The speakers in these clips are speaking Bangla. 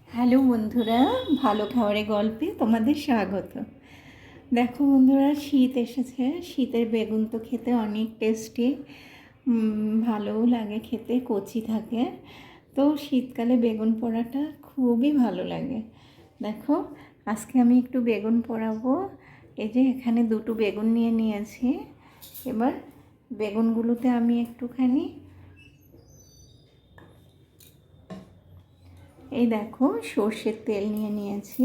হ্যালো বন্ধুরা, ভালো খাবারের গল্পে তোমাদের স্বাগত। দেখো বন্ধুরা, শীত এসেছে। শীতের বেগুন তো খেতে অনেক টেস্টি, ভালোও লাগে খেতে, কচি থাকে। তো শীতকালে বেগুন পোড়াটা খুবই ভালো লাগে। দেখো, আজকে আমি একটু বেগুন পোড়াবো। এই যে এখানে দুটো বেগুন নিয়ে নিয়েছি। এবার বেগুনগুলোতে আমি একটুখানি এই দেখো সর্ষের তেল নিয়ে নিয়েছি,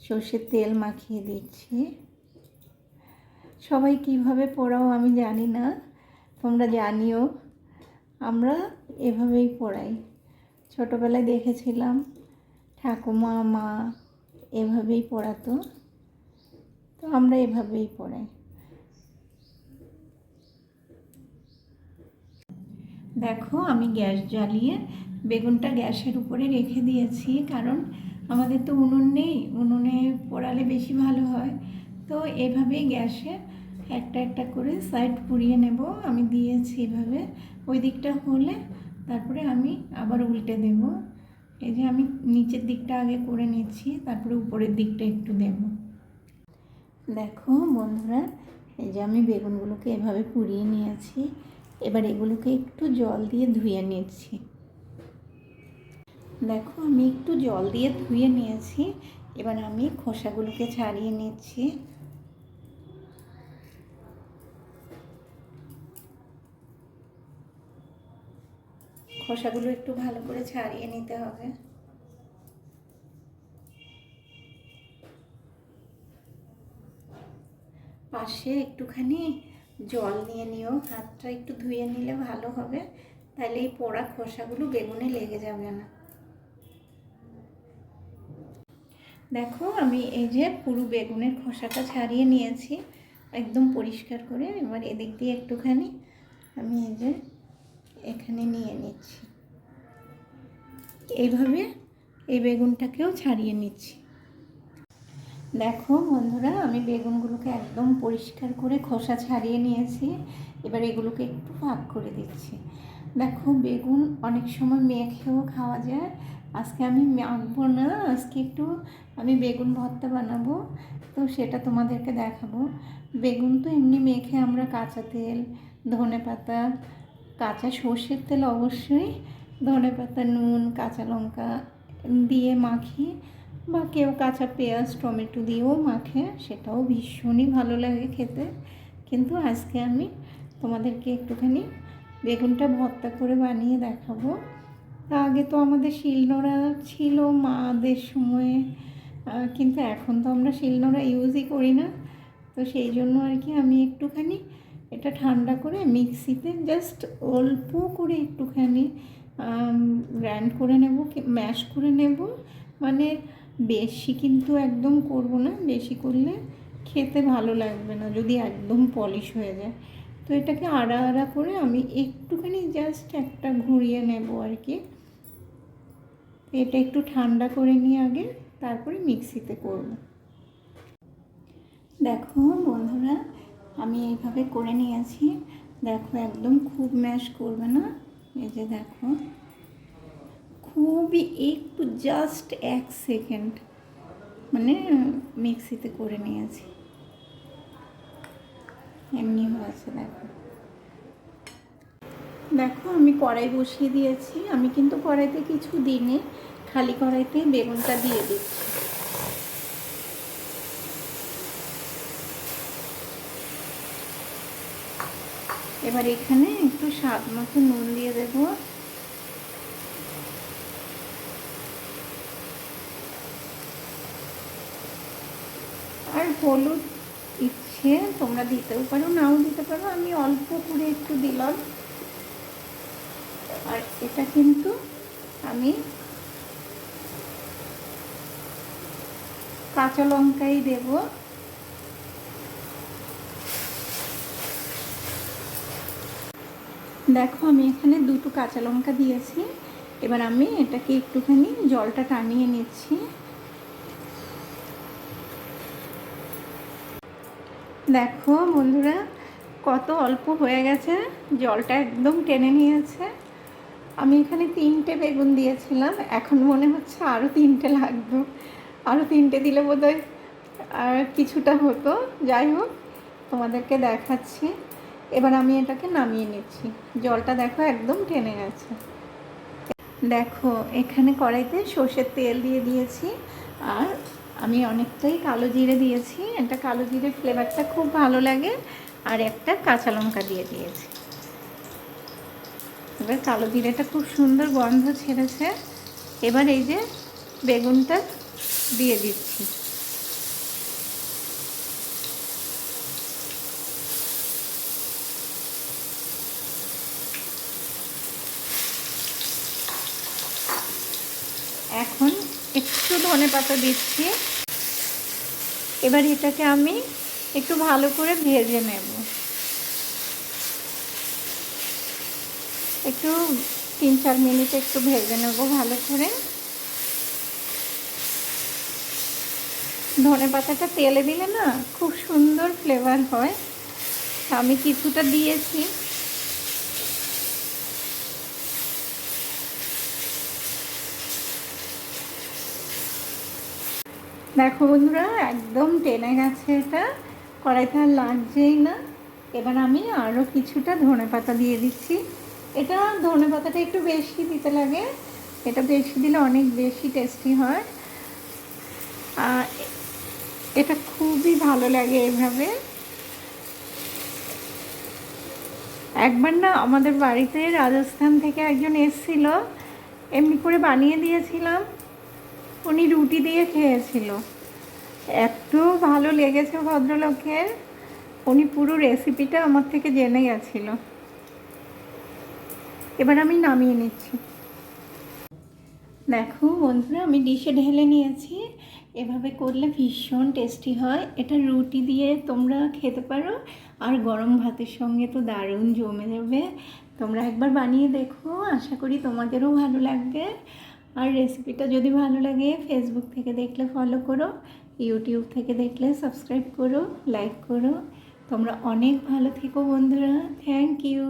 সর্ষের তেল মাখিয়ে দিচ্ছি। সবাই কিভাবে পোড়াও আমি জানি না, তোমরা জানিও। আমরা এভাবেই পোড়াই, ছোটোবেলায় দেখেছিলাম ঠাকুমা মা এভাবেই পোড়াতো, তো আমরা এভাবেই পোড়াই। দেখো, আমি গ্যাস জ্বালিয়ে বেগুনটা গ্যাসের উপরে রেখে দিয়েছি, কারণ আমাদের তো উনুন নেই, উনুনে পোড়ালে বেশি ভালো হয়। তো এভাবেই গ্যাসে একটা একটা করে সাইড পুড়িয়ে নেব। আমি দিয়েছি এভাবে, ওই দিকটা হলে তারপরে আমি আবার উল্টে দেব। এই যে আমি নিচের দিকটা আগে করে নিচ্ছি, তারপরে উপরের দিকটা একটু দেব। দেখো বন্ধুরা, এই যে আমি বেগুনগুলোকে এভাবে পুড়িয়ে নিয়েছি। এবার এগুলোকে একটু জল দিয়ে ধুয়ে নিচ্ছি। দেখো, আমি একটু জল দিয়ে ধুয়ে নিয়েছি। এবার আমি খোসাগুলোকে ছাড়িয়ে নিচ্ছি। খোসাগুলো একটু ভালো করে ছাড়িয়ে নিতে হবে। পাশে একটুখানি জল নিয়ে নিও, হাতটা একটু ধুয়ে নিলে ভালো হবে, তাহলে এই পোড়া খোসাগুলো বেগুনে লেগে যাবে না। দেখো, আমি এই যে পুরো বেগুনের খোসাটা ছাড়িয়ে নিয়েছি একদম পরিষ্কার করে। এবার এদিক দিয়ে একটুখানি আমি এই যে এখানে নিয়ে নিচ্ছি, এইভাবে এই বেগুনটাকেও ছাড়িয়ে নিচ্ছি। দেখো বন্ধুরা, আমি বেগুনগুলোকে একদম পরিষ্কার করে খোসা ছাড়িয়ে নিয়েছি। এবার এগুলোকে একটু ভাগ করে দিচ্ছি। দেখো, বেগুন অনেক সময় মেখেও খাওয়া যায়। আজকে আমি মাখবো না, আজকে একটু আমি বেগুন ভর্তা বানাবো, তো সেটা তোমাদেরকে দেখাবো। বেগুন তো এমনি মেখে আমরা কাঁচা তেল, ধনেপাতা, কাঁচা সর্ষের তেল অবশ্যই, ধনেপাতা, নুন, কাঁচা লঙ্কা দিয়ে মাখি, বা কেউ কাঁচা পেঁয়াজ টমেটো দিয়েও মাখে, সেটাও ভীষণই ভালো লাগে খেতে। কিন্তু আজকে আমি তোমাদেরকে একটুখানি বেগুনটা ভর্তা করে বানিয়ে দেখাবো। আগে তো আমাদের শিলনোড়া ছিল মাদের সময়ে, কিন্তু এখন তো আমরা শিলনোড়া ইউজই করি না। তো সেই জন্য আর কি আমি একটুখানি এটা ঠান্ডা করে মিক্সিতে জাস্ট অল্প করে একটুখানি গ্রাইন্ড করে নেব, ম্যাশ করে নেব। মানে বেশি কিন্তু একদম করব না, বেশি করলে খেতে ভালো লাগবে না যদি একদম পলিশ হয়ে যায়। তো এটাকে আড়া আড়া করে আমি একটুখানি জাস্ট একটা ঘুরিয়ে নেব আর কি। এটা একটু ঠান্ডা করে নিয়ে আগে তারপরে মিক্সিতে করব। দেখো বন্ধুরা, আমি এইভাবে করে নিয়েছি। দেখো, একদম খুব ম্যাশ করবে না। এই যে দেখো, খুবই একটু জাস্ট 1 সেকেন্ড মানে মিক্সিতে করে নিয়েছি, এমনি হয়েছে। দেখো দেখো, আমি কড়াই বসিয়ে দিয়েছি। আমি কিন্তু কড়াইতে কিছু দিইনি, খালি কড়াইতে বেগুনটা দিয়ে দিচ্ছি। এবার এখানে একটু স্বাদ মতো নুন দিয়ে দেব। আর হলুদ ইচ্ছে তোমরা দিতেও পারো, নাও দিতে পারো, আমি অল্প করে একটু দিলাম। আর এটা কিন্তু আমি কাঁচা লঙ্কাই দেব। দেখো, আমি এখানে দুটো কাঁচা লঙ্কা দিয়েছি। এবার আমি এটাকে একটুখানি জলটা টানিয়ে নিচ্ছি। দেখো বন্ধুরা, কত অল্প হয়ে গেছে, জলটা একদম টেনে নিয়েছে। আমি এখানে 3টে বেগুন দিয়েছিলাম, এখন মনে হচ্ছে আরও 3টে লাগবে, আরও 3টে দিলে বোধহয় আর কিছুটা হতো। যাই হোক, তোমাদেরকে দেখাচ্ছি। এবার আমি এটাকে নামিয়ে নিচ্ছি। জলটা দেখো একদম টেনে গেছে। দেখো এখানে কড়াইতে সর্ষের তেল দিয়ে দিয়েছি, আর আমি অনেকটাই কালো জিরে দিয়েছি। এটা কালো জিরের ফ্লেভারটা খুব ভালো লাগে। আর একটা কাঁচা লঙ্কা দিয়ে দিয়েছি। এবার কালো জিরেটা খুব সুন্দর গন্ধ ছেড়েছে। এবার এই যে বেগুনটা দিয়ে দিচ্ছি। এখন একটু ধনেপাতা দিচ্ছি। এবার এটাকে আমি একটু ভালো করে ভেজে নেব। একটু 3-4 মিনিট একটু ভেজে নেব ভালো করে। ধনেপাতাটা তেলে দিলে না খুব সুন্দর ফ্লেভার হয়। আমি কিছুটা দিয়েছি। দেখো বন্ধুরা, একদম টেনে গেছে এটা, কড়াইতে আর লাগছেই না। এবার আমি আরও কিছুটা ধনেপাতা দিয়ে দিচ্ছি। এটা ধনেপাতাটা একটু বেশি দিতে লাগে, এটা বেশি দিলে অনেক বেশি টেস্টি হয়। আর এটা খুবই ভালো লাগে এভাবে। একবার না আমাদের বাড়িতে রাজস্থান থেকে একজন এসেছিল, এমনি করে বানিয়ে দিয়েছিলাম, উনি রুটি দিয়ে খেয়েছিল। এত ভালো লেগেছে ভদ্রলোকের, উনি পুরো রেসিপিটা আমার থেকে জেনে গেছিল। এবার আমি নামিয়ে নিচ্ছি। দেখো বন্ধুরা, আমি ডিশে ঢেলে নিয়েছি। এভাবে করলে ভীষণ টেস্টি হয়। এটা রুটি দিয়ে তোমরা খেতে পারো, আর গরম ভাতের সঙ্গে তো দারুণ জমে যাবে। তোমরা একবার বানিয়ে দেখো, আশা করি তোমাদেরও ভালো লাগবে। আর রেসিপিটা যদি ভালো লাগে ফেসবুক থেকে দেখলে ফলো করো, ইউটিউব থেকে দেখলে সাবস্ক্রাইব করো, লাইক করো। তোমরা অনেক ভালো থেকো বন্ধুরা। Thank you.